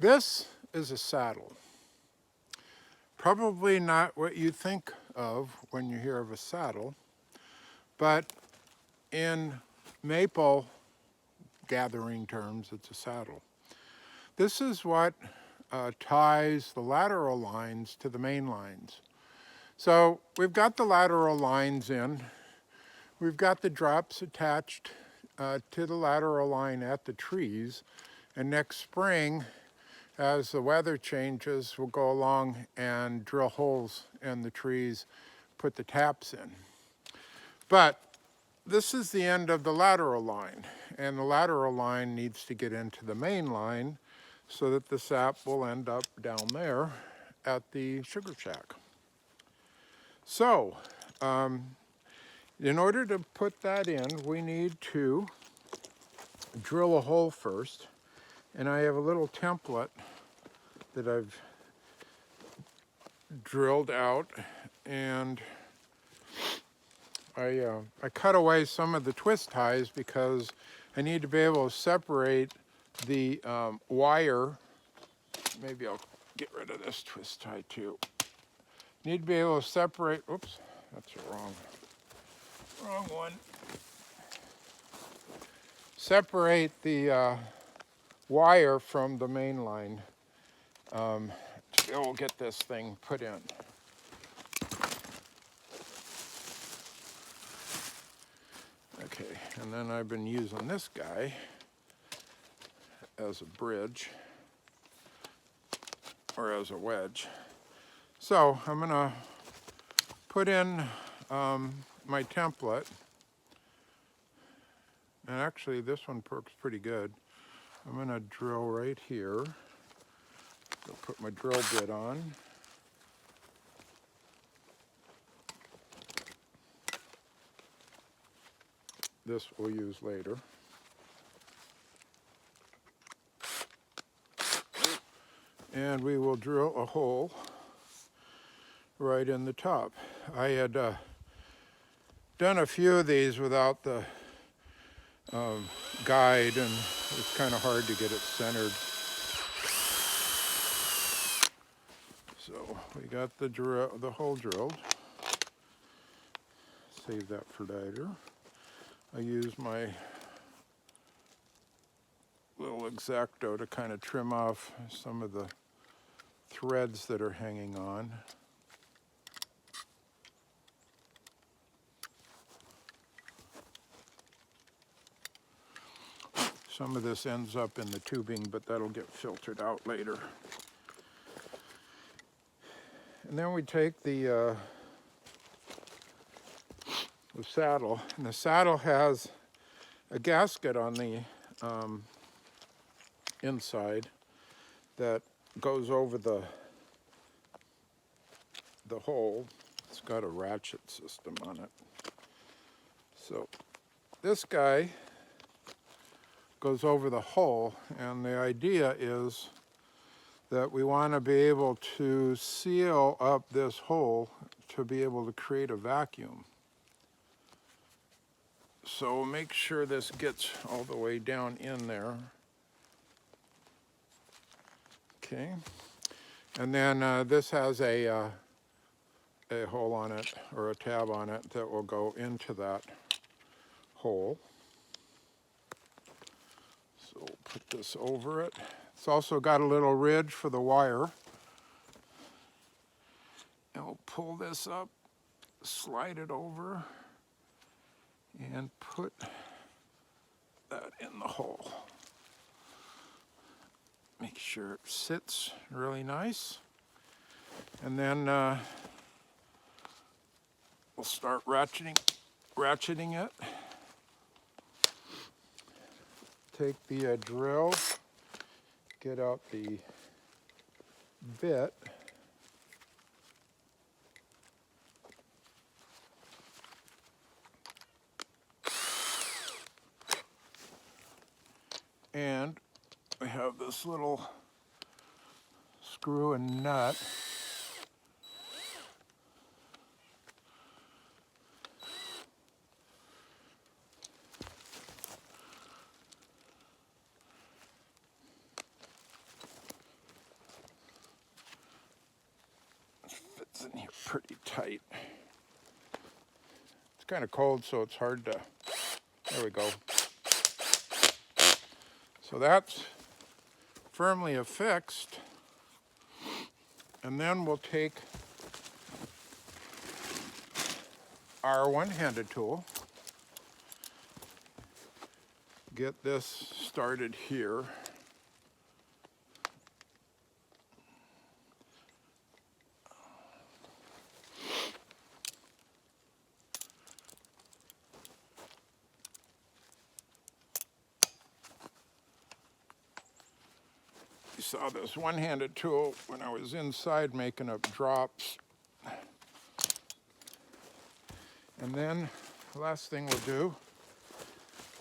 This is a saddle. Probably not what you think of when you hear of a saddle, but in maple gathering terms, it's a saddle. This is what ties the lateral lines to the main lines. So we've got the lateral lines in. We've got the drops attached to the lateral line at the trees. And next spring, as the weather changes, we'll go along and drill holes in the trees, put the taps in. But this is the end of the lateral line, and the lateral line needs to get into the main line so that the sap will end up down there at the sugar shack. So, in order to put that in, we need to drill a hole first, and I have a little template that I've drilled out, and I cut away some of the twist ties because I need to be able to separate the wire. Maybe I'll get rid of this twist tie too. Need to be able to separate, oops, that's the wrong one. Separate the wire from the main line to be able to get this thing put in. Okay, and then I've been using this guy as a bridge or as a wedge. So I'm gonna put in my template, and actually this one works pretty good. I'm gonna drill right here. I'll put my drill bit on. This we'll use later. And we will drill a hole right in the top. I had done a few of these without the guide, and it's kind of hard to get it centered. So we got the hole drilled. Save that for later. I use my little X-Acto to kind of trim off some of the threads that are hanging on. Some of this ends up in the tubing, but that'll get filtered out later. And then we take the saddle, and the saddle has a gasket on the inside that goes over the hole. It's got a ratchet system on it. So this guy goes over the hole, and the idea is that we want to be able to seal up this hole to be able to create a vacuum. So make sure this gets all the way down in there. Okay, and then this has a hole on it, or a tab on it, that will go into that hole. So we'll put this over it. It's also got a little ridge for the wire. And we'll pull this up, slide it over, and put that in the hole. Make sure it sits really nice. And then we'll start ratcheting it. Take the drill, get out the bit. And we have this little screw and nut. pretty tight. It's kind of cold, so it's hard to, there we go. So that's firmly affixed. And then we'll take our one-handed tool, get this started here. You saw this one-handed tool when I was inside making up drops. And then the last thing we'll do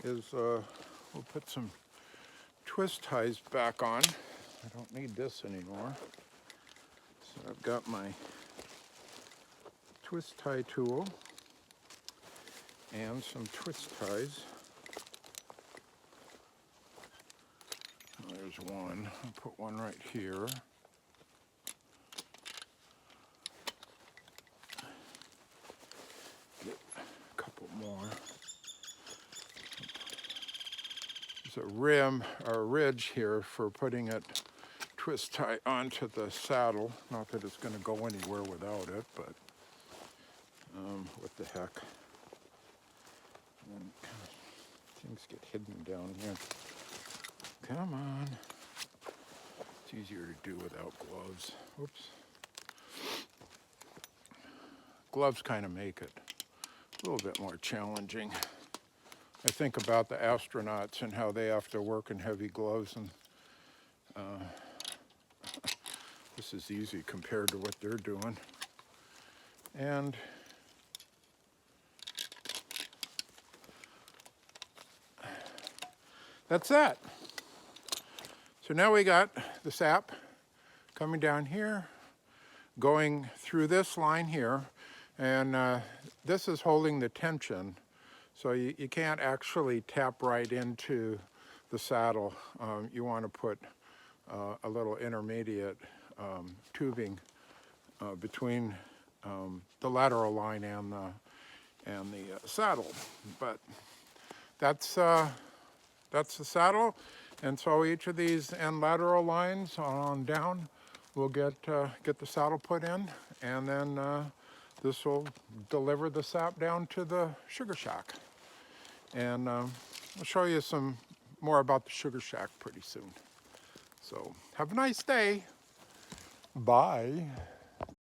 is we'll put some twist ties back on. I don't need this anymore. So I've got my twist tie tool and some twist ties. There's one. I'll put one right here. Get a couple more. There's a rim or a ridge here for putting it twist tie onto the saddle. Not that it's going to go anywhere without it, but what the heck. And things get hidden down here. Come on. It's easier to do without gloves. Whoops. Gloves kind of make it a little bit more challenging. I think about the astronauts and how they have to work in heavy gloves, and this is easy compared to what they're doing. And that's that. So now we got the sap coming down here, going through this line here, and this is holding the tension. So you can't actually tap right into the saddle. You want to put a little intermediate tubing between the lateral line and the saddle. But that's the saddle. And so each of these end lateral lines on down, we'll get the saddle put in, and then this will deliver the sap down to the sugar shack. And I'll show you some more about the sugar shack pretty soon. So have a nice day. Bye.